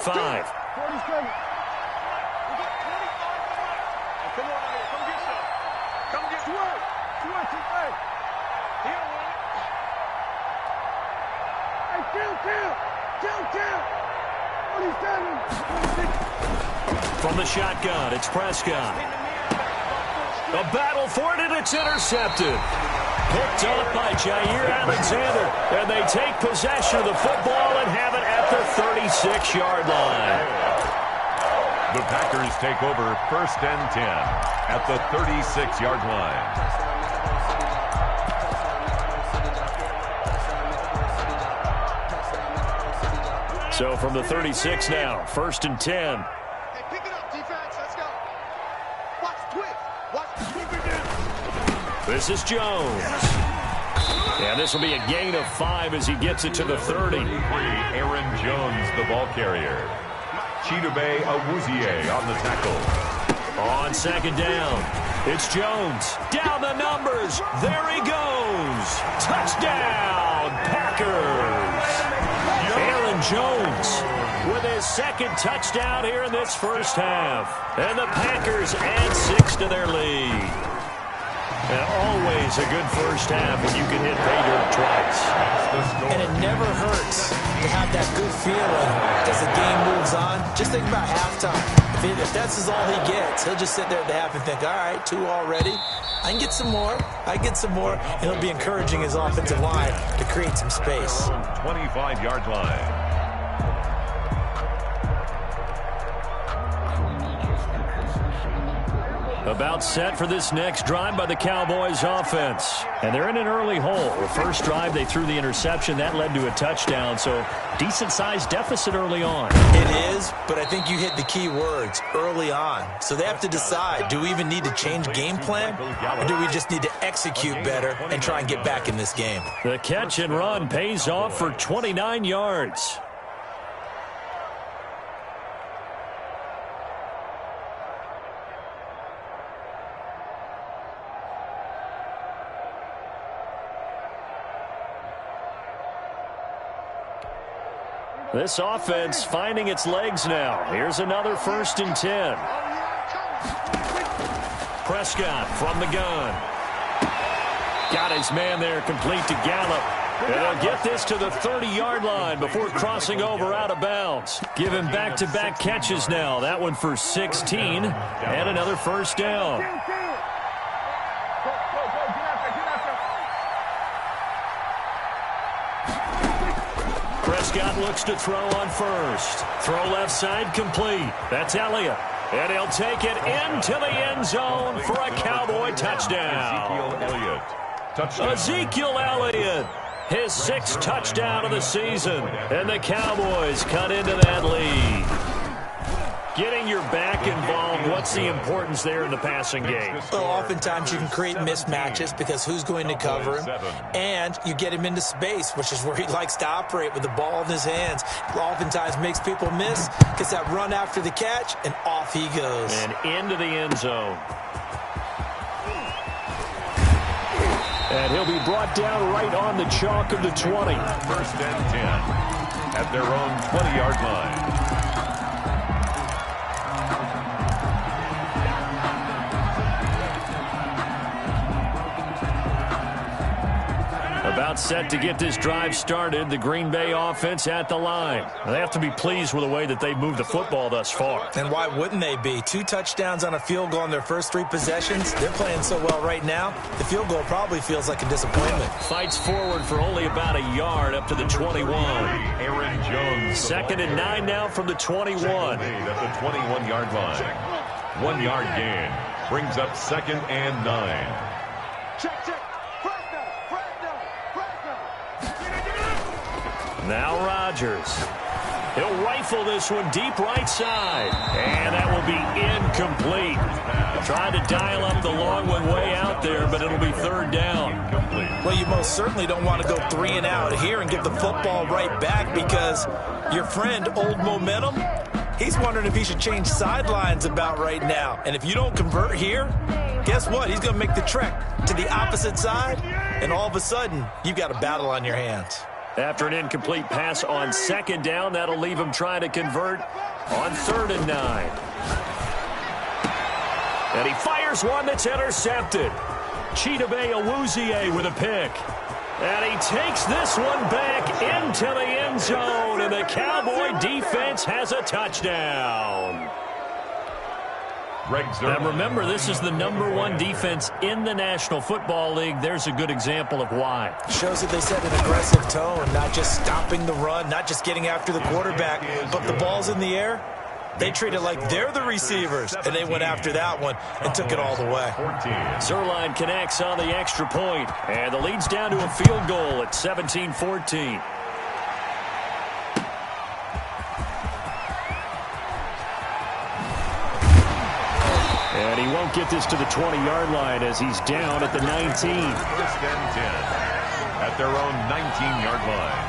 5. 47. Come on out here. Come get some. Come get some. 28. He'll win it. Hey, kill. 27. 26. From the shotgun, it's Prescott. A battle for it, and it's intercepted. Picked off by Jair Alexander. And they take possession of the football and have it at the 36-yard line. The Packers take over 1st and 10 at the 36-yard line. So from the 36 now, 1st and 10. Hey, pick it up, defense. Let's go. Watch quick. This is Jones. And this will be a gain of 5 as he gets it to the 30. Aaron Jones, the ball carrier. Chidobe Awuzie on the tackle. On 2nd down, it's Jones. Down the numbers. There he goes. Touchdown, Packers. Aaron Jones with his 2nd touchdown here in this first half. And the Packers add 6 to their lead. And always a good first half when you can hit pay dirt twice. And it never hurts to have that good feeling as the game moves on. Just think about halftime. If that's all he gets, he'll just sit there at the half and think, all right, 2 already. I can get some more. And it'll be encouraging his offensive line to create some space. 25-yard line. About set for this next drive by the Cowboys offense. And they're in an early hole. The first drive, they threw the interception. That led to a touchdown. So decent-sized deficit early on. It is, but I think you hit the key words, early on. So they have to decide, do we even need to change game plan? Or do we just need to execute better and try and get back in this game? The catch and run pays off for 29 yards. This offense finding its legs now. Here's another 1st and 10. Prescott from the gun. Got his man there complete to Gallup. And they'll get this to the 30-yard line before crossing over out of bounds. Give him back-to-back catches now. That one for 16 and another 1st down. Prescott looks to throw on 1st. Throw left side complete. That's Elliott. And he'll take it into the end zone for a Cowboy touchdown. Ezekiel Elliott, his 6th touchdown of the season. And the Cowboys cut into that lead. Getting your back involved, what's the importance there in the passing game? Well, oftentimes you can create mismatches because who's going to cover him, and you get him into space, which is where he likes to operate with the ball in his hands. Oftentimes makes people miss, gets that run after the catch, and off he goes. And into the end zone. And he'll be brought down right on the chalk of the 20. 1st and 10 at their own 20-yard line. About set to get this drive started. The Green Bay offense at the line. They have to be pleased with the way that they've moved the football thus far. And why wouldn't they be? 2 touchdowns on a field goal in their first 3 possessions. They're playing so well right now, the field goal probably feels like a disappointment. Fights forward for only about a yard up to the 21. Aaron Jones. 2nd and 9 now from the 21. At the 21-yard line. 1-yard gain brings up 2nd and 9. Check. Now Rodgers. He'll rifle this one deep right side. And that will be incomplete. Trying to dial up the long one way out there, but it'll be 3rd down. Well, you most certainly don't want to go 3 and out here and give the football right back because your friend, Old Momentum, he's wondering if he should change sidelines about right now. And if you don't convert here, guess what? He's going to make the trek to the opposite side, and all of a sudden, you've got a battle on your hands. After an incomplete pass on second down, that'll leave him trying to convert on 3rd and 9. And he fires one that's intercepted. Chidobe Awuzie with a pick. And he takes this one back into the end zone, and the Cowboy defense has a touchdown. And remember, this is the #1 defense in the National Football League. There's a good example of why. Shows that they set an aggressive tone, not just stopping the run, not just getting after the quarterback, but the ball's in the air. They treat it like they're the receivers, and they went after that one and took it all the way. Zuerlein connects on the extra point, and the lead's down to a field goal at 17-14. And he won't get this to the 20-yard line as he's down at the 19. 1st and 10 at their own 19-yard line.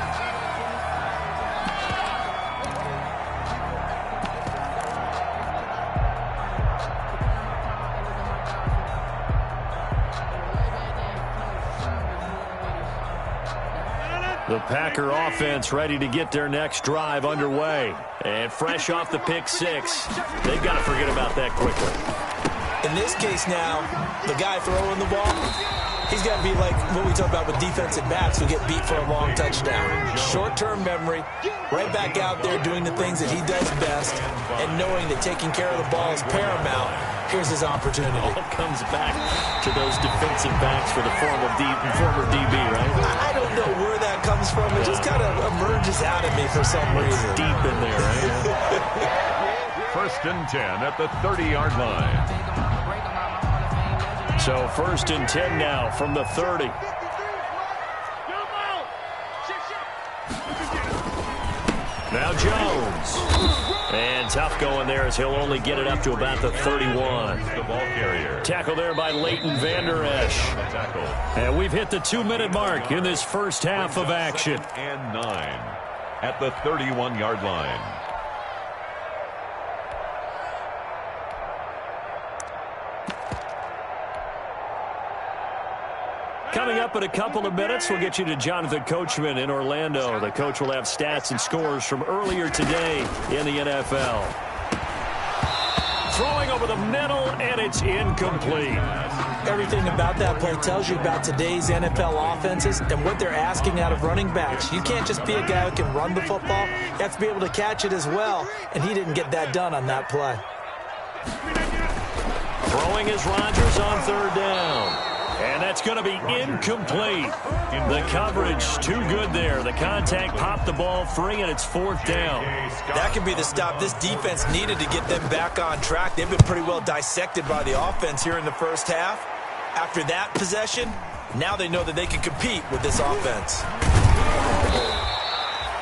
The Packer offense ready to get their next drive underway. And fresh off the pick 6, they've got to forget about that quickly. In this case now, the guy throwing the ball, he's got to be like what we talk about with defensive backs who get beat for a long touchdown. Short-term memory, right back out there doing the things that he does best, and knowing that taking care of the ball is paramount. Here's his opportunity. All comes back to those defensive backs for the former DB, right? I don't know where that comes from. It just kind of emerges out of me for some reason. Deep in there, right? 1st and 10 at the 30-yard line. So 1st and 10 now from the 30. Now Jones. And tough going there as he'll only get it up to about the 31. The ball carrier. Tackle there by Leighton Vander Esch. And we've hit the 2-minute mark in this first half of action. 2nd and 9 at the 31-yard line. Coming up in a couple of minutes, we'll get you to Jonathan Coachman in Orlando. The coach will have stats and scores from earlier today in the NFL. Throwing over the middle, and it's incomplete. Everything about that play tells you about today's NFL offenses and what they're asking out of running backs. You can't just be a guy who can run the football. You have to be able to catch it as well, and he didn't get that done on that play. Throwing is Rodgers on 3rd down. And that's going to be incomplete. The coverage too good there. The contact popped the ball free, and it's 4th down. That could be the stop this defense needed to get them back on track. They've been pretty well dissected by the offense here in the first half. After that possession, now they know that they can compete with this offense.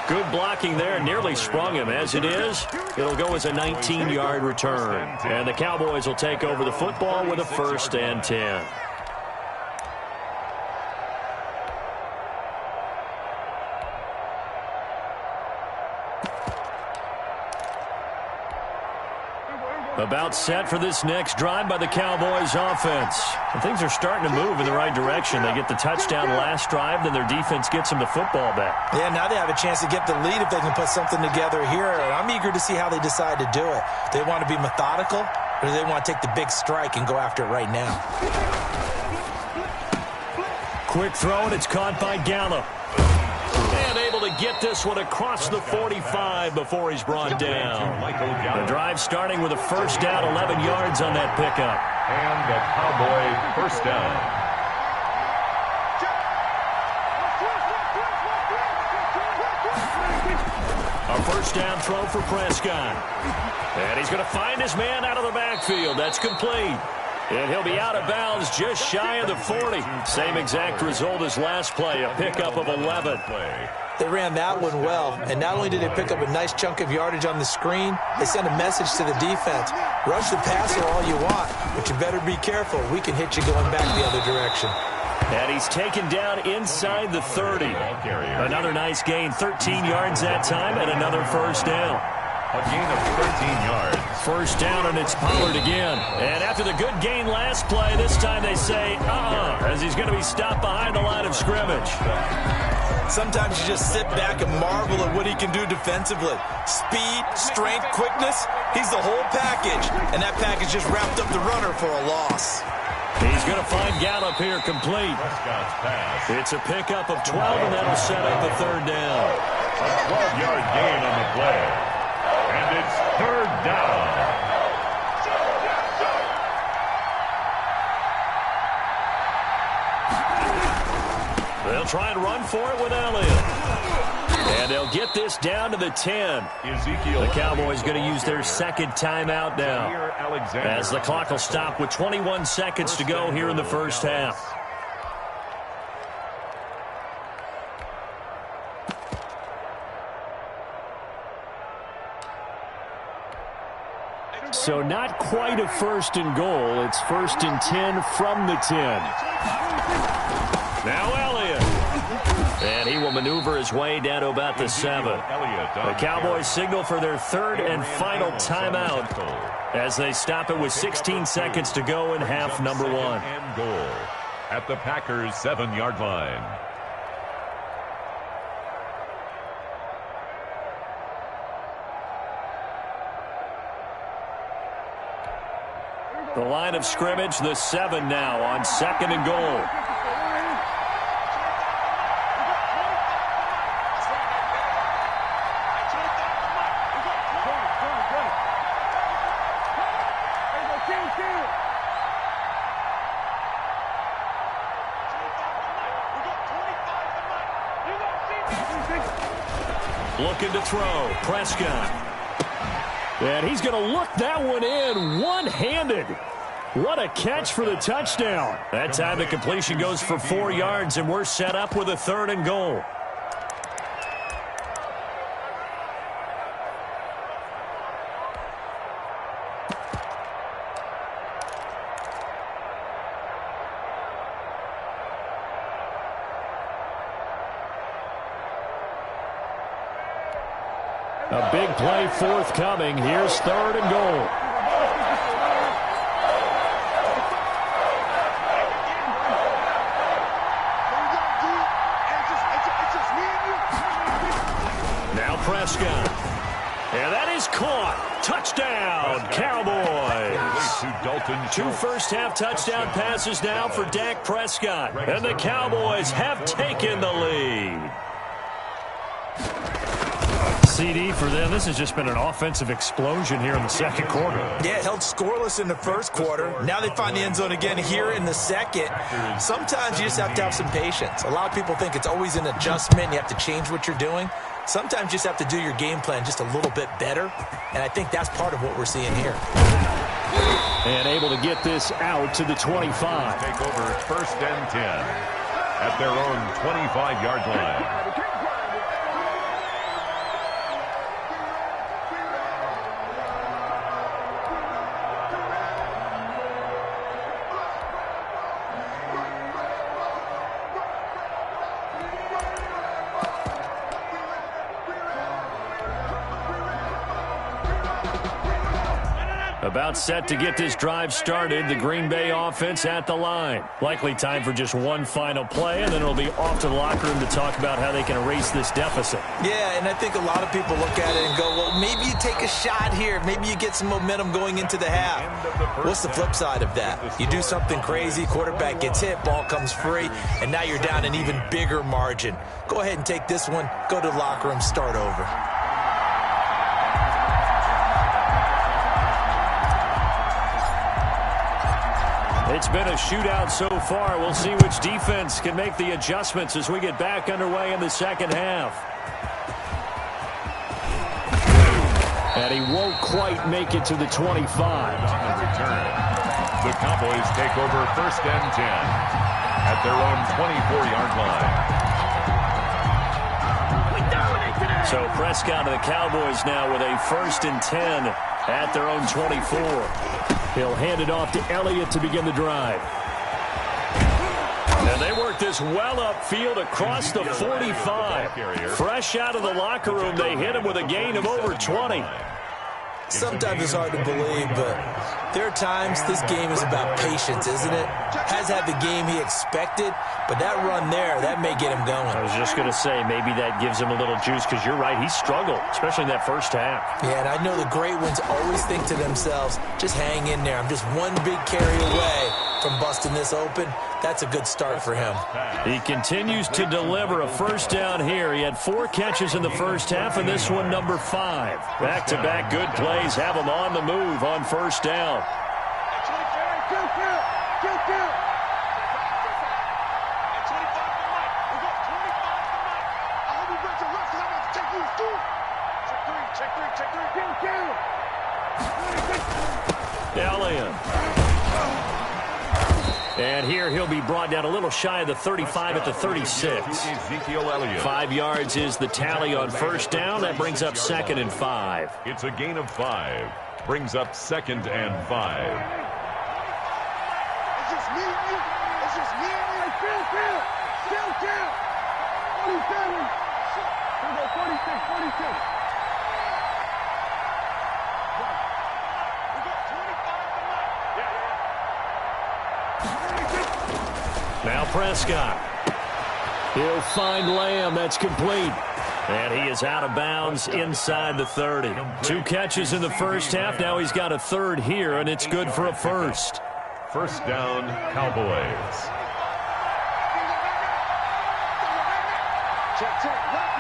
Good blocking there. Nearly sprung him. As it is, it'll go as a 19-yard return. And the Cowboys will take over the football with a 1st and 10. About set for this next drive by the Cowboys offense. And things are starting to move in the right direction. They get the touchdown last drive, then their defense gets them the football back. Yeah, now they have a chance to get the lead if they can put something together here. And I'm eager to see how they decide to do it. Do they want to be methodical, or do they want to take the big strike and go after it right now? Quick throw, and it's caught by Gallup. And able to get this one across the 45 before he's brought down. The drive starting with a 1st down, 11 yards on that pickup. And the Cowboy 1st down. A 1st down throw for Prescott. And he's going to find his man out of the backfield. That's complete. And he'll be out of bounds just shy of the 40. Same exact result as last play, a pickup of 11. They ran that one well, and not only did they pick up a nice chunk of yardage on the screen, they sent a message to the defense. Rush the passer all you want, but you better be careful. We can hit you going back the other direction. And he's taken down inside the 30. Another nice gain, 13 yards that time, and another 1st down. A gain of 13 yards. 1st down, and it's Pollard again. And after the good gain last play, this time they say, as he's going to be stopped behind the line of scrimmage. Sometimes you just sit back and marvel at what he can do defensively. Speed, strength, quickness, he's the whole package. And that package just wrapped up the runner for a loss. He's going to find Gallup here complete. It's a pickup of 12, and that'll set up the third down. A 12-yard gain on the play. And it's third down. They'll try and run for it with Elliott. And they'll get this down to the 10. The Cowboys going to use their second timeout now, as the clock will stop with 21 seconds to go here in the first half. So not quite a first and goal. It's first and 10 from the 10. Now Elliott. And he will maneuver his way down to about the 7. The Cowboys signal for their third and final timeout as they stop it with 16 seconds to go in half number 1. And goal at the Packers' 7-yard line. The line of scrimmage, the 7 now on second and goal. Looking to throw, Prescott. And he's going to look that one in one-handed. What a catch for the touchdown. That time the completion goes for 4 yards, and we're set up with a third and goal. A big play forthcoming. Here's third and goal. Now Prescott. And that is caught. Touchdown, Cowboys. Two first-half touchdown passes now for Dak Prescott. And the Cowboys have taken the lead. CD for them. This has just been an offensive explosion here in the second quarter. Yeah, held scoreless in the first quarter. Now they find the end zone again here in the second. Sometimes you just have to have some patience. A lot of people think it's always an adjustment. You have to change what you're doing. Sometimes you just have to do your game plan just a little bit better. And I think that's part of what we're seeing here. And able to get this out to the 25. Take over first and 10 at their own 25-yard line. About set to get this drive started. The Green Bay offense at the line. Likely time for just one final play, and then it'll be off to the locker room to talk about how they can erase this deficit. Yeah, and I think a lot of people look at it and go, well, maybe you take a shot here. Maybe you get some momentum going into the half. What's the flip side of that? You do something crazy, quarterback gets hit, ball comes free, and now you're down an even bigger margin. Go ahead and take this one, go to the locker room, start over. It's been a shootout so far. We'll see which defense can make the adjustments as we get back underway in the second half. And he won't quite make it to the 25. On the return, the Cowboys take over first and 10 at their own 24-yard line. So Prescott and the Cowboys now with a first and 10 at their own 24. He'll hand it off to Elliott to begin the drive. And they work this well upfield across the 45. Fresh out of the locker room, they hit him with a gain of over 20. Sometimes it's hard to believe, but there are times this game is about patience, isn't it? Has had the game he expected, but that run there, that may get him going. I was just going to say, maybe that gives him a little juice, because you're right, he struggled, especially in that first half. Yeah, and I know the great ones always think to themselves, just hang in there. I'm just one big carry away from busting this open. That's a good start for him. He continues to deliver a first down here. He had 4 catches in the first half, and this one number 5. Back-to-back good plays have him on the move on first down. Elliott. And here he'll be brought down a little shy of the 35 at the 36. 5 yards is the tally on first down. That brings up 2nd and 5. It's a gain of 5. Brings up 2nd and 5. It's just me and you. It's just me and you. Still count. 47. Here we go, 46. Now Prescott. He'll find Lamb. That's complete. And he is out of bounds inside the 30. 2 catches in the first half. Now he's got a 3rd here, and it's good for a first. First down, Cowboys. Check. Lucky.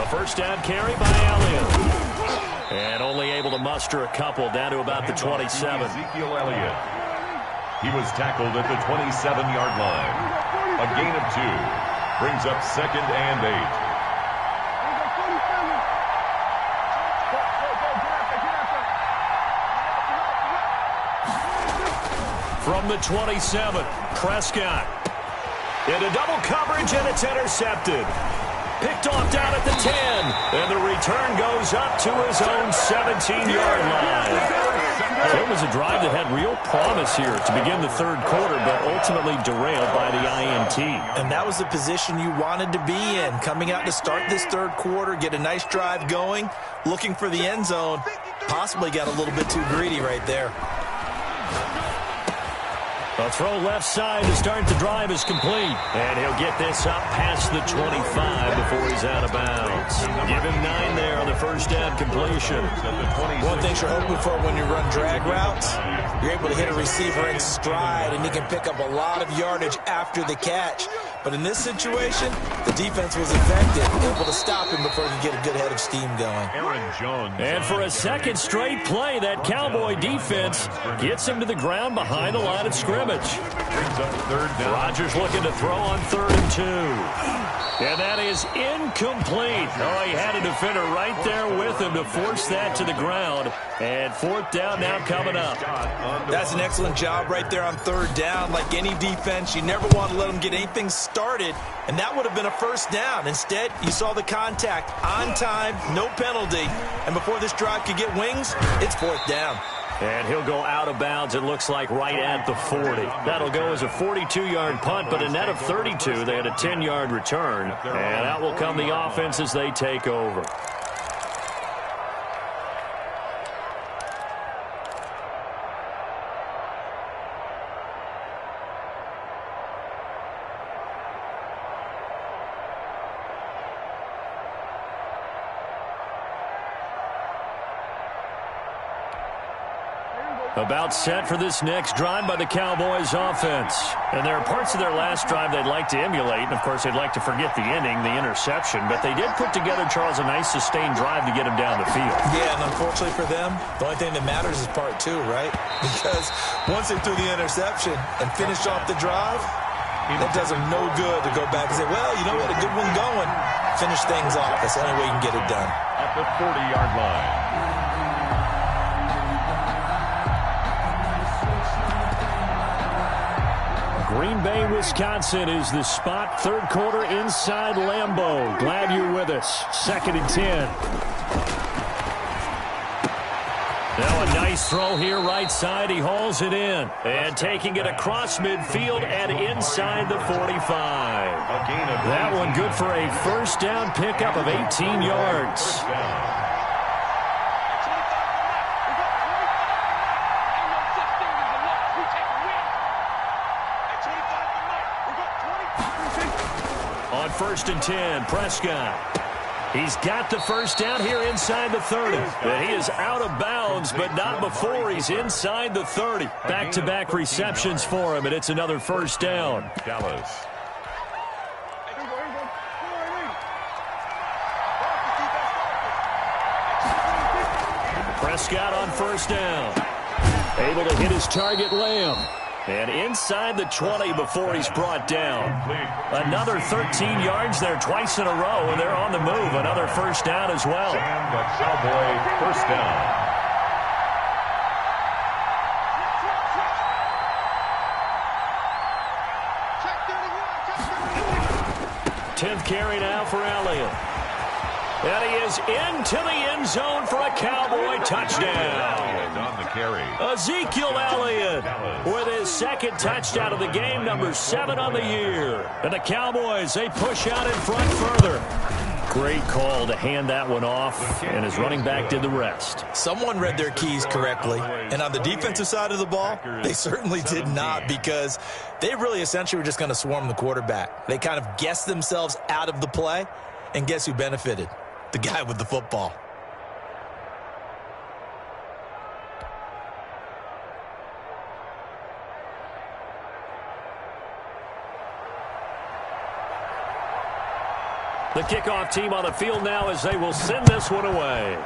A first down carry by Elliott. And only able to muster a couple, down to about the 27. Ezekiel Elliott. He was tackled at the 27-yard line. A gain of 2. Brings up 2nd and 8. From the 27, Prescott. Into double coverage, and it's intercepted. Picked off down at the 10, and the return goes up to his own 17-yard line. So it was a drive that had real promise here to begin the 3rd quarter, but ultimately derailed by the INT. And that was the position you wanted to be in, coming out to start this 3rd quarter, get a nice drive going, looking for the end zone. Possibly got a little bit too greedy right there. A throw left side to start the drive is complete. And he'll get this up past the 25 before he's out of bounds. Give him 9 there on the first down completion. One thing you're hoping for when you run drag routes, you're able to hit a receiver in stride, and he can pick up a lot of yardage after the catch. But in this situation, the defense was effective, able to stop him before he could get a good head of steam going. And for a 2nd straight play, that Cowboy defense gets him to the ground behind the line of scrimmage. Rodgers looking to throw on 3rd and 2. And that is incomplete. Oh, he had a defender right there with him to force that to the ground. And 4th down now coming up. That's an excellent job right there on 3rd down. Like any defense, you never want to let them get anything started. And that would have been a first down. Instead, you saw the contact on time, no penalty. And before this drive could get wings, it's 4th down. And he'll go out of bounds, it looks like, right at the 40. That'll go as a 42-yard punt, but a net of 32. They had a 10-yard return. And out will come the offense as they take over. About set for this next drive by the Cowboys offense. And there are parts of their last drive they'd like to emulate. And, of course, they'd like to forget the inning, the interception. But they did put together, Charles, a nice sustained drive to get him down the field. Yeah, and unfortunately for them, the only thing that matters is part 2, right? Because once they threw the interception and finished off the drive, that does them no good to go back and say, well, you know, we had a good one going. Finish things off. That's the only way you can get it done. At the 40-yard line. Green Bay, Wisconsin is the spot. 3rd quarter inside Lambeau. Glad you're with us. 2nd and 10. Now a nice throw here right side. He hauls it in. And taking it across midfield and inside the 45. That one good for a first down pickup of 18 yards. On 1st and 10, Prescott. He's got the first down here inside the 30. But he is out of bounds, but not before he's inside the 30. Back-to-back receptions for him, and it's another first down. Dallas. Prescott on first down. Able to hit his target, Lamb. And inside the 20 before he's brought down. Another 13 yards there twice in a row, and they're on the move. Another first down as well. And the Cowboy first down. Tenth carry now for Elliott. And he is into the end zone for a Cowboy touchdown. On the carry. Ezekiel Elliott with his second touchdown of the game, number 7 on the year. And the Cowboys, they push out in front further. Great call to hand that one off, and his running back did the rest. Someone read their keys correctly, and on the defensive side of the ball, they certainly did not, because they really essentially were just going to swarm the quarterback. They kind of guessed themselves out of the play, and guess who benefited? The guy with the football. The kickoff team on the field now as they will send this one away.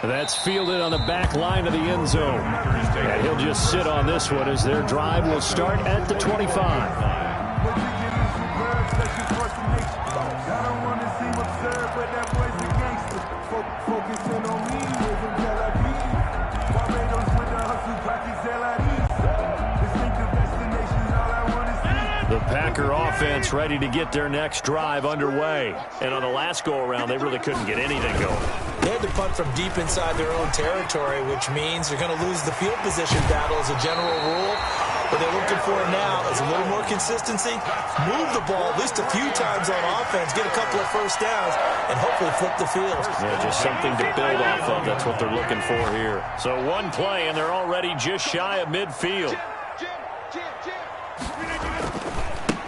That's fielded on the back line of the end zone. And he'll just sit on this one as their drive will start at the 25. The Packer offense ready to get their next drive underway. And on the last go-around, they really couldn't get anything going. They had to punt from deep inside their own territory, which means they're going to lose the field position battle as a general rule. What they're looking for now is a little more consistency, move the ball at least a few times on offense, get a couple of first downs, and hopefully flip the field. Yeah, just something to build off of. That's what they're looking for here. So one play, and they're already just shy of midfield.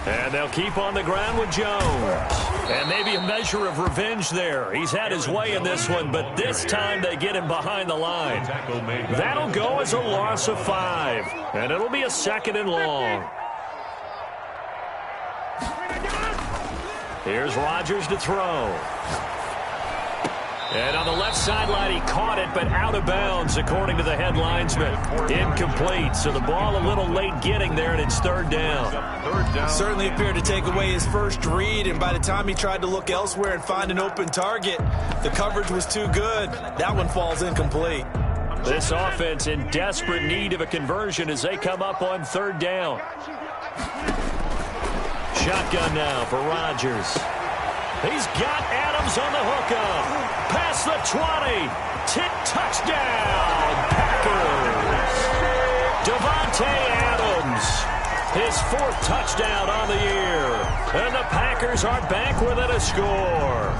And they'll keep on the ground with Jones. And maybe a measure of revenge there. He's had his way in this one, but this time they get him behind the line. That'll go as a loss of 5. And it'll be a 2nd and long. Here's Rodgers to throw. And on the left sideline, he caught it, but out of bounds, according to the head linesman. Incomplete, so the ball a little late getting there, and it's 3rd down. Certainly appeared to take away his first read, and by the time he tried to look elsewhere and find an open target, the coverage was too good. That one falls incomplete. This offense in desperate need of a conversion as they come up on 3rd down. Shotgun now for Rodgers. He's got Adams on the hookup. Past the 20. Touchdown, Packers. Devontae Adams. His 4th touchdown on the year. And the Packers are back within a score.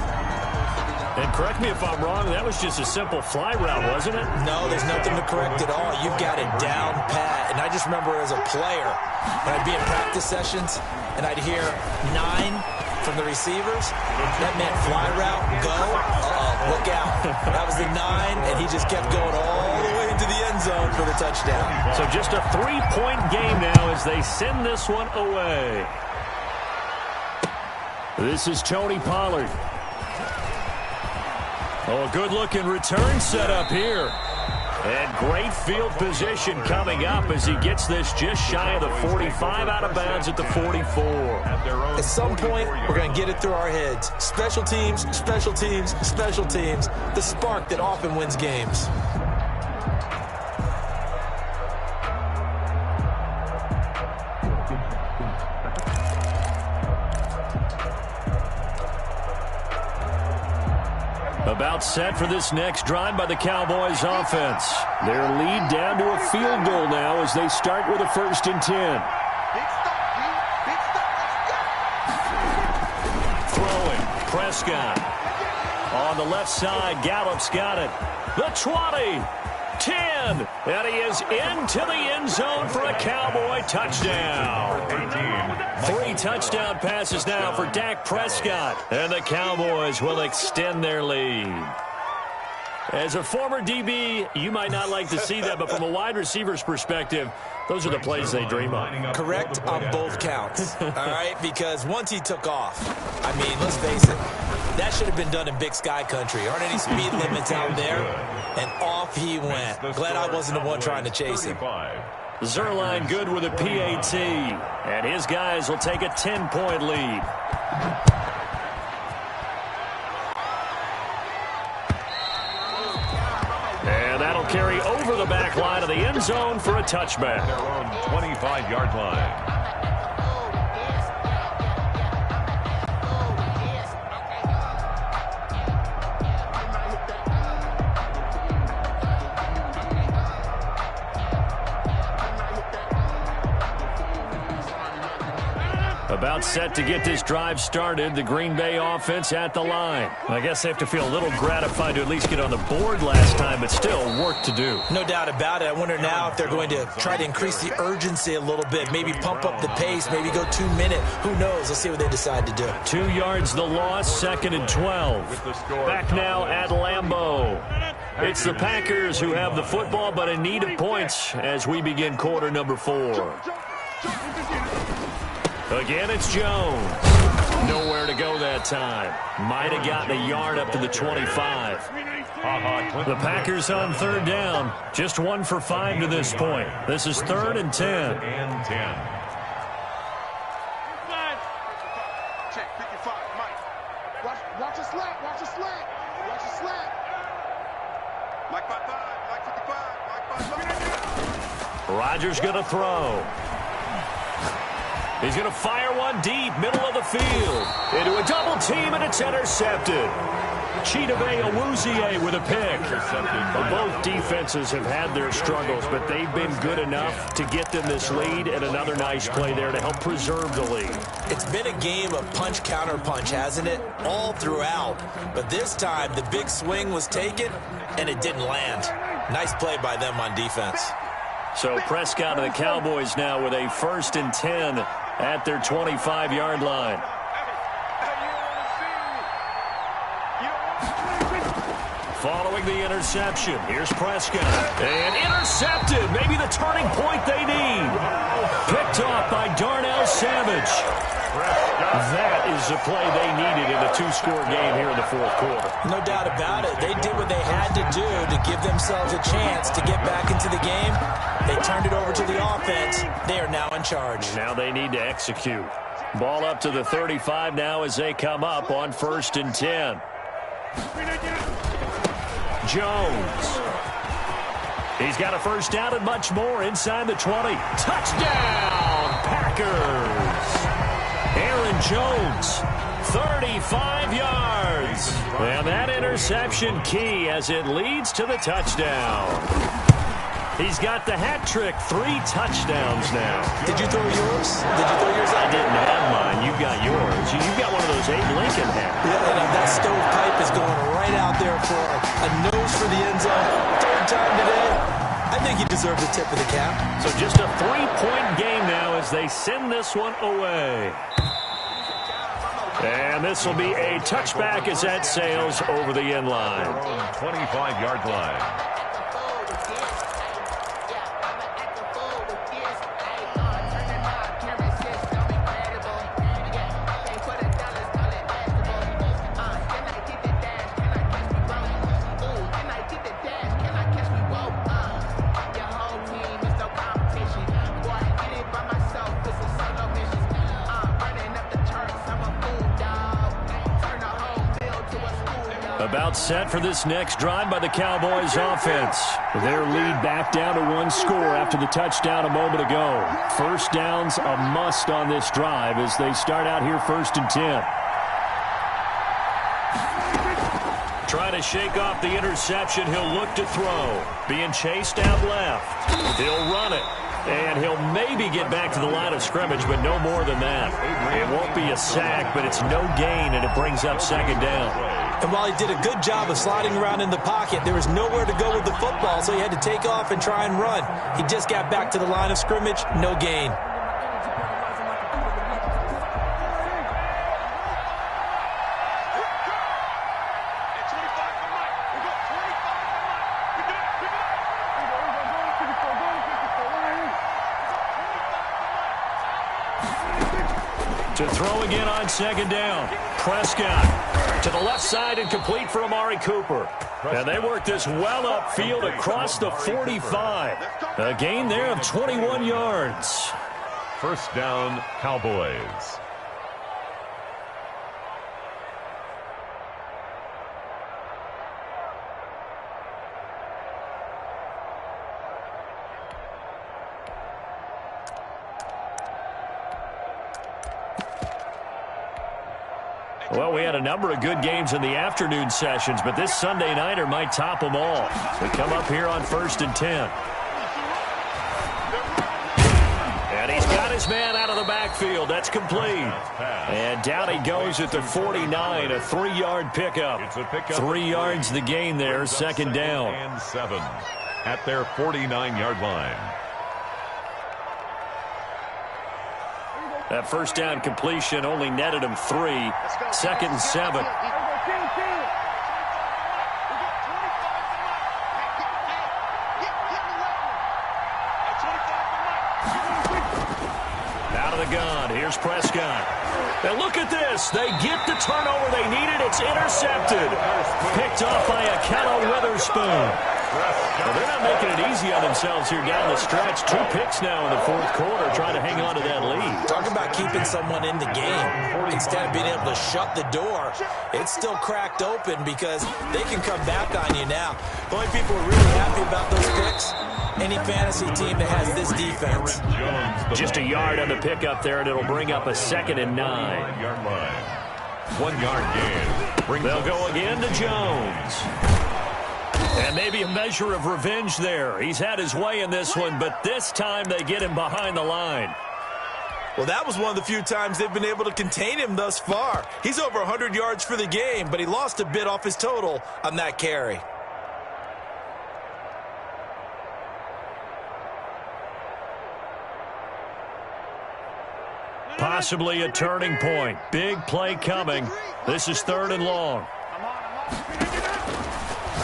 And correct me if I'm wrong, that was just a simple fly route, wasn't it? No, there's nothing to correct at all. You've got it down pat. And I just remember as a player, when I'd be in practice sessions, and I'd hear 9 from the receivers, that meant fly route, go, look out. That was the 9, and he just kept going all the way into the end zone for the touchdown. So just a 3-point game now as they send this one away. This is Tony Pollard. Oh, a good-looking return set up here. And great field position coming up as he gets this just shy of the 45, out of bounds at the 44. At some point, we're going to get it through our heads. Special teams, special teams, special teams. The spark that often wins games. About set for this next drive by the Cowboys offense. Their lead down to a field goal now as they start with a 1st and 10. Throwing, Prescott. On the left side, Gallup's got it. The 20, 10, and he is into the end zone for a Cowboy touchdown. 3 touchdown passes now for Dak Prescott, and the Cowboys will extend their lead. As a former DB, you might not like to see that, but from a wide receiver's perspective, those are the plays they dream of. Correct on both counts, all right? Because once he took off, I mean, let's face it, that should have been done in Big Sky country. Aren't any speed limits out there? And off he went. Glad I wasn't the one trying to chase him. Zerline good with a PAT, and his guys will take a 10-point lead. And that'll carry over the back line of the end zone for a touchback. Their own 25-yard line. About set to get this drive started, the Green Bay offense at the line. I guess they have to feel a little gratified to at least get on the board last time, but still work to do. No doubt about it. I wonder now if they're going to try to increase the urgency a little bit, maybe pump up the pace, maybe go 2 minute. Who knows? Let's see what they decide to do. 2 yards the loss, 2nd and 12. Back now at Lambeau. It's the Packers who have the football, but in need of points as we begin quarter number 4. Again, it's Jones. Nowhere to go that time. Might have gotten a yard up to the 25. The Packers on 3rd down. Just 1 for 5 to this point. This is 3rd and 10. And 10. Check 55, Mike. Watch a slant, watch a slant, watch a slant. Mike 55, Mike 55, Mike 55. Rodgers going to throw. He's going to fire one deep, middle of the field. Into a double team, and it's intercepted. Chidobe Awuzie with a pick. Both defenses have had their struggles, but they've been good enough to get them this lead, and another nice play there to help preserve the lead. It's been a game of punch-counter-punch, hasn't it? All throughout. But this time, the big swing was taken, and it didn't land. Nice play by them on defense. So Prescott and the Cowboys now with a 1st and 10 at their 25-yard line. Following the interception, here's Prescott. And intercepted, maybe the turning point they need. Picked off by Darnell Savage. That is the play they needed in the 2-score game here in the 4th quarter. No doubt about it. They did what they had to do to give themselves a chance to get back into the game. They turned it over to the offense. They are now in charge. Now they need to execute. Ball up to the 35 now as they come up on 1st and 10. Jones. He's got a 1st down and much more inside the 20. Touchdown, Packers. Aaron Jones, 35 yards. And that interception key as it leads to the touchdown. He's got the hat trick, 3 touchdowns now. Did you throw yours? I didn't have mine. You got yours. You've got one of those Abe Lincoln hats. Yeah, and that stovepipe is going right out there for a nose for the end zone. 3rd time today. I think he deserves a tip of the cap. So just a 3-point game now as they send this one away. And this will be a touchback as that sails over the end line. 25-yard line. About set for this next drive by the Cowboys offense. Their lead back down to 1 score after the touchdown a moment ago. 1st downs a must on this drive as they start out here 1st and 10. Trying to shake off the interception. He'll look to throw. Being chased out left. He'll run it. And he'll maybe get back to the line of scrimmage, but no more than that. It won't be a sack, but it's no gain, and it brings up second down. And while he did a good job of sliding around in the pocket, there was nowhere to go with the football, so he had to take off and try and run. He just got back to the line of scrimmage, no gain. To throw again on second down. Prescott to the left side and complete for Amari Cooper. And they work this well upfield across the 45. A gain there of 21 yards. First down, Cowboys. Well, we had a number of good games in the afternoon sessions, but this Sunday nighter might top them all. We come up here on 1st and 10. And he's got his man out of the backfield. That's complete. And down he goes at the 49, a 3-yard pickup. 3 yards the gain there, second down. And 7 at their 49-yard line. That first down completion only netted him 3. 2nd and 7. Out of the gun. Here's Prescott. And look at this. They get the turnover they needed. It's intercepted. Picked off by Akello Witherspoon. Well, they're not making it easy on themselves here down the stretch. 2 picks now in the 4th quarter, trying to hang on to that lead. Talking about keeping someone in the game. Instead of being able to shut the door, it's still cracked open because they can come back on you now. The only people who are really happy about those picks, any fantasy team that has this defense. Just a yard on the pickup there, and it'll bring up a 2nd and 9. 1-yard line. 1-yard gain. They'll go again to Jones. And maybe a measure of revenge there. He's had his way in this one, but this time they get him behind the line. Well, that was one of the few times they've been able to contain him thus far. He's over 100 yards for the game, but he lost a bit off his total on that carry. Possibly a turning point. Big play coming. This is 3rd and long.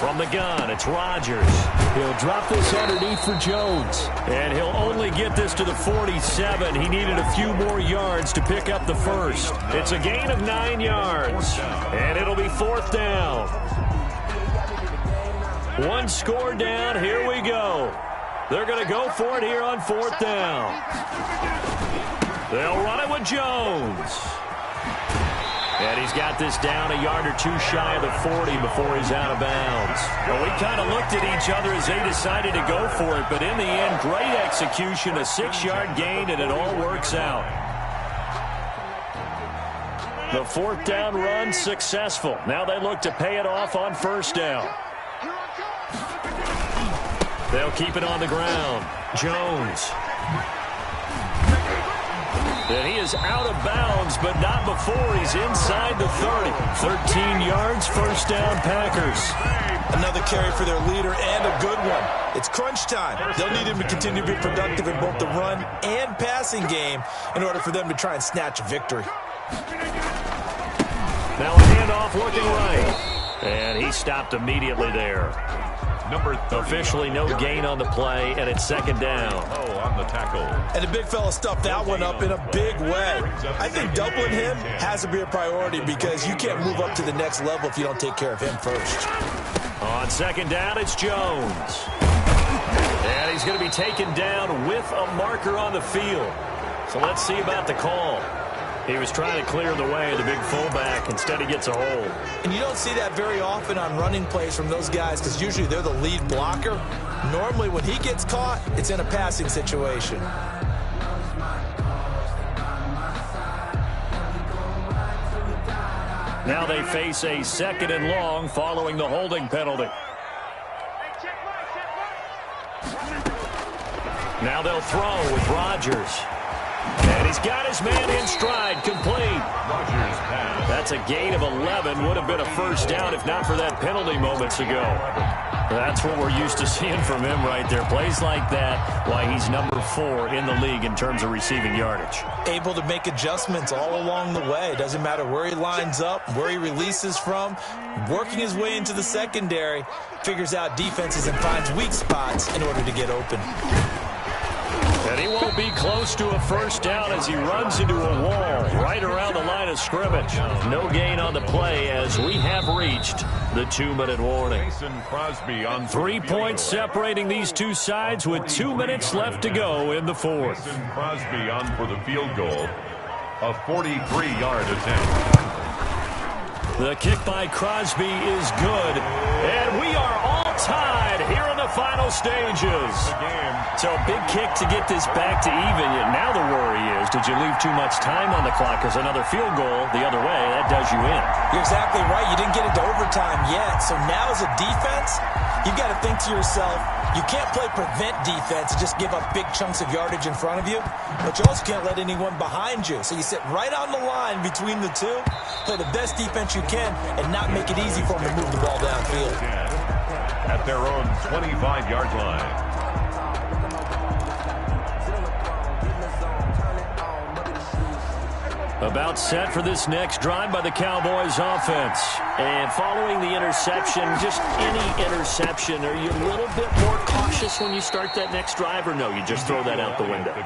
From the gun, it's Rodgers. He'll drop this underneath for Jones. And he'll only get this to the 47. He needed a few more yards to pick up the first. It's a gain of 9 yards. And it'll be 4th down. 1 score down. Here we go. They're going to go for it here on 4th down. They'll run it with Jones. And he's got this down a yard or 2 shy of the 40 before he's out of bounds. Well, we kind of looked at each other as they decided to go for it, but in the end, great execution, a 6-yard gain, and it all works out. The 4th down run successful. Now they look to pay it off on 1st down. They'll keep it on the ground. Jones. And he is out of bounds, but not before he's inside the 30. 13 yards, 1st down, Packers. Another carry for their leader and a good one. It's crunch time. They'll need him to continue to be productive in both the run and passing game in order for them to try and snatch a victory. Now a handoff looking right. And he stopped immediately there. Number 30. Officially no gain on the play, and it's 2nd down. Oh, on the tackle. And the big fella stuffed that one up in a big way. I think doubling him has to be a priority because you can't move up to the next level if you don't take care of him first. On 2nd down, it's Jones. And he's going to be taken down with a marker on the field. So let's see about the call. He was trying to clear the way of the big fullback. Instead, he gets a hold. And you don't see that very often on running plays from those guys because usually they're the lead blocker. Normally, when he gets caught, it's in a passing situation. Now they face a 2nd and long following the holding penalty. Now they'll throw with Rodgers. And he's got his man in stride, complete. Rodgers pass. That's a gain of 11. Would have been a first down if not for that penalty moments ago. That's what we're used to seeing from him right there. Plays like that, why he's number 4 in the league in terms of receiving yardage. Able to make adjustments all along the way. Doesn't matter where he lines up, where he releases from. Working his way into the secondary. Figures out defenses and finds weak spots in order to get open. And he won't be close to a first down as he runs into a wall right around the line of scrimmage. No gain on the play as we have reached the 2-minute warning. Crosby on 3 points separating these two sides with 2 minutes left to go in the fourth. Crosby on for the field goal. A 43-yard attempt. The kick by Crosby is good. And we are all tied here in the final stages. So a big kick to get this back to even. Now the worry is, did you leave too much time on the clock? Because another field goal the other way, that does you in. You're exactly right. You didn't get it to overtime yet. So now as a defense, you've got to think to yourself, you can't play prevent defense and just give up big chunks of yardage in front of you, but you also can't let anyone behind you. So you sit right on the line between the two, play the best defense you can, and not make it easy for them to move the ball downfield. At their own 25-yard line. About set for this next drive by the Cowboys offense. And following the interception, just any interception, are you a little bit more cautious when you start that next drive, or no, you just throw that out the window?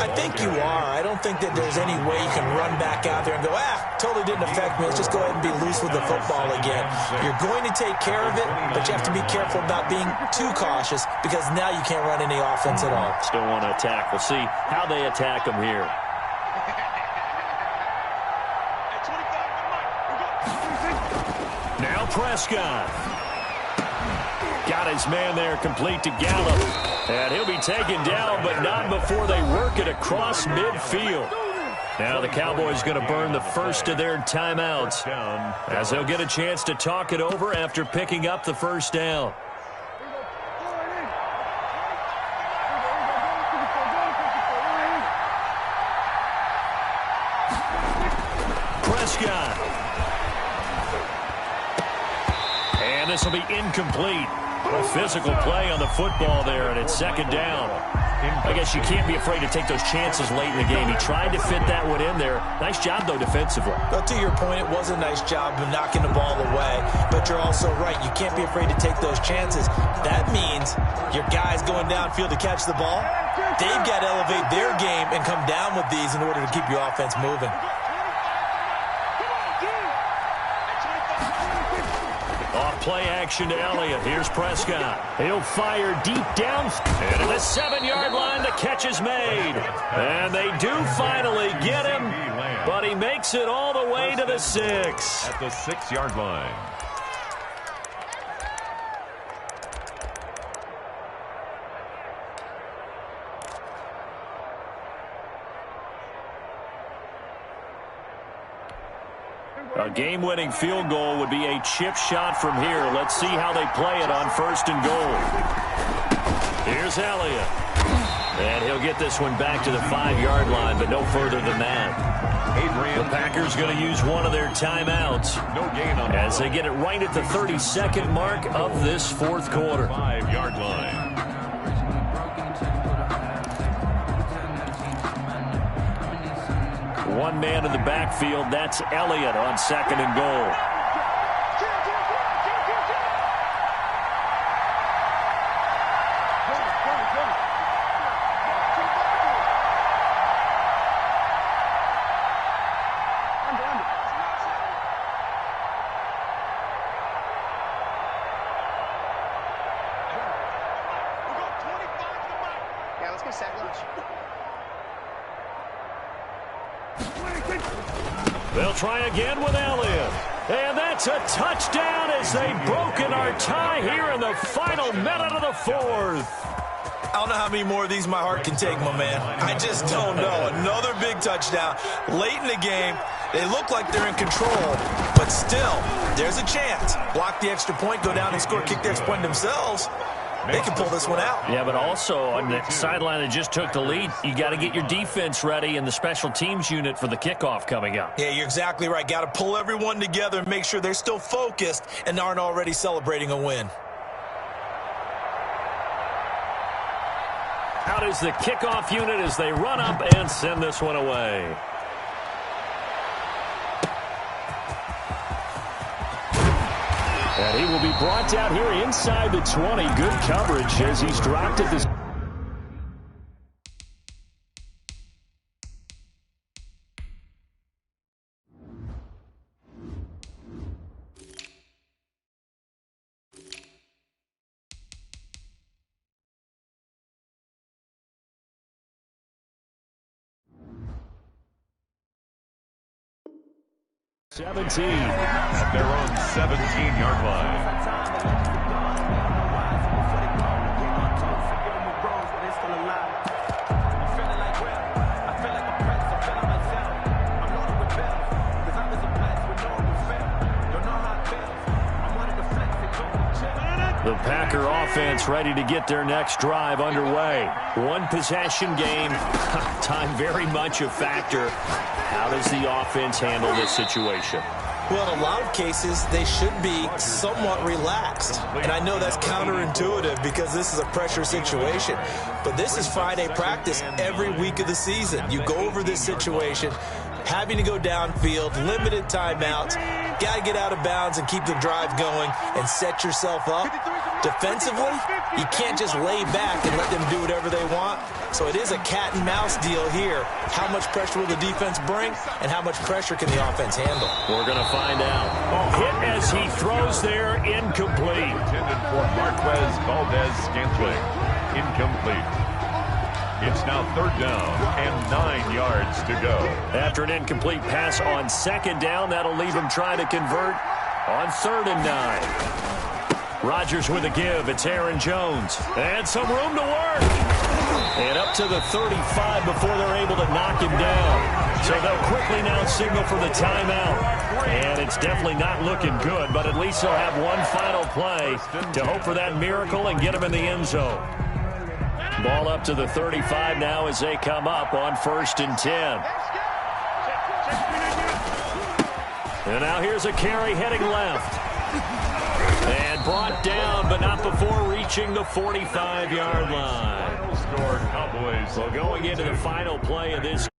I think you are. I don't think that there's any way you can run back out there and go, totally didn't affect me. Let's just go ahead and be loose with the football again. You're going to take care of it, but you have to be careful about being too cautious because now you can't run any offense at all. Still want to attack. We'll see how they attack them here. Now Prescott. Got his man there complete to Gallup. And he'll be taken down, but not before they work it across midfield. Now the Cowboys going to burn the first of their timeouts as they'll get a chance to talk it over after picking up the first down. Prescott. And this will be incomplete. A physical play on the football there, and it's second down. I guess you can't be afraid to take those chances late in the game. He tried to fit that one in there. Nice job, though, defensively. Well, to your point, it was a nice job of knocking the ball away. But you're also right. You can't be afraid to take those chances. That means your guys going downfield to catch the ball, they've got to elevate their game and come down with these in order to keep your offense moving. Play action to Elliott. Here's Prescott. He'll fire deep down. And at the 7-yard line, the catch is made. And they do finally get him, but he makes it all the way to the 6. At the 6-yard line. A game-winning field goal would be a chip shot from here. Let's see how they play it on first and goal. Here's Elliott. And he'll get this one back to the 5-yard line, but no further than that. The Packers going to use one of their timeouts as they get it right at the 32nd mark of this fourth quarter. 5-yard line. One man in the backfield, that's Elliott on second and goal. Yeah, let's go sack lunch. They'll try again with Elliott. And that's a touchdown as they've broken our tie here in the final minute of the fourth. I don't know how many more of these my heart can take, my man. I just don't know. Another big touchdown late in the game. They look like they're in control, but still, there's a chance. Block the extra point, go down and score, kick the extra point themselves. They can pull this one out. Yeah, but also on the sideline that just took the lead, you got to get your defense ready and the special teams unit for the kickoff coming up. Yeah, you're exactly right. Got to pull everyone together and make sure they're still focused and aren't already celebrating a win. Out is the kickoff unit as they run up and send this one away. And he will be brought down here inside the 20. Good coverage as he's dropped at this. At their own 17-yard line. The Packer offense ready to get their next drive underway. One possession game. Time very much a factor. How does the offense handle this situation? Well, in a lot of cases, they should be somewhat relaxed. And I know that's counterintuitive because this is a pressure situation. But this is Friday practice every week of the season. You go over this situation, having to go downfield, limited timeouts, got to get out of bounds and keep the drive going and set yourself up. Defensively, you can't just lay back and let them do whatever they want. So it is a cat and mouse deal here. How much pressure will the defense bring and how much pressure can the offense handle? We're going to find out. Hit as he throws there, incomplete. Intended for Marquez Valdez-Scantling. Incomplete. It's now third down and 9 yards to go. After an incomplete pass on second down, that'll leave him trying to convert on 3rd and 9. Rodgers with a give. It's Aaron Jones. And some room to work. And up to the 35 before they're able to knock him down. So they'll quickly now signal for the timeout. And it's definitely not looking good, but at least they'll have one final play to hope for that miracle and get him in the end zone. Ball up to the 35 now as they come up on 1st and 10. And now here's a carry heading left. And brought down, but not before reaching the 45-yard line. Score Cowboys. So going into the final play of this